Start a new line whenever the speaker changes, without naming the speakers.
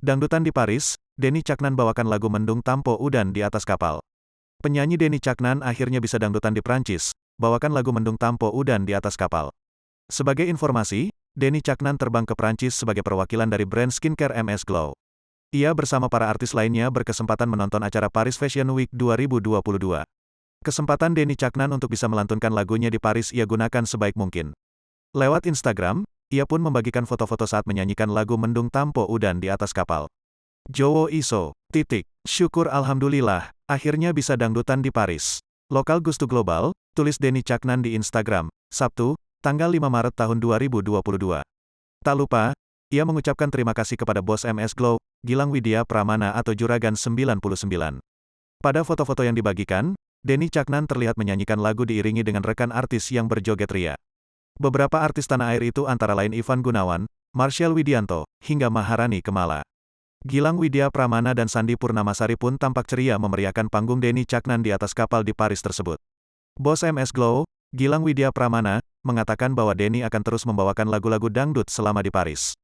Dangdutan di Paris, Denny Caknan bawakan lagu Mendung Tampo Udan di atas kapal. Penyanyi Denny Caknan akhirnya bisa dangdutan di Prancis, bawakan lagu Mendung Tampo Udan di atas kapal. Sebagai informasi, Denny Caknan terbang ke Prancis sebagai perwakilan dari brand skincare MS Glow. Ia bersama para artis lainnya berkesempatan menonton acara Paris Fashion Week 2022. Kesempatan Denny Caknan untuk bisa melantunkan lagunya di Paris ia gunakan sebaik mungkin. Lewat Instagram, ia pun membagikan foto-foto saat menyanyikan lagu Mendung Tampo Udan di atas kapal. Jowo iso, syukur alhamdulillah, akhirnya bisa dangdutan di Paris. Lokal Gustu Global, tulis Denny Caknan di Instagram, Sabtu, tanggal 5 Maret tahun 2022. Tak lupa, ia mengucapkan terima kasih kepada bos MS Glow, Gilang Widya Pramana atau Juragan 99. Pada foto-foto yang dibagikan, Denny Caknan terlihat menyanyikan lagu diiringi dengan rekan artis yang berjoget ria. Beberapa artis tanah air itu antara lain Ivan Gunawan, Marshall Widianto, hingga Maharani Kemala. Gilang Widya Pramana dan Sandi Purnamasari pun tampak ceria memeriahkan panggung Denny Caknan di atas kapal di Paris tersebut. Bos MS Glow, Gilang Widya Pramana, mengatakan bahwa Denny akan terus membawakan lagu-lagu dangdut selama di Paris.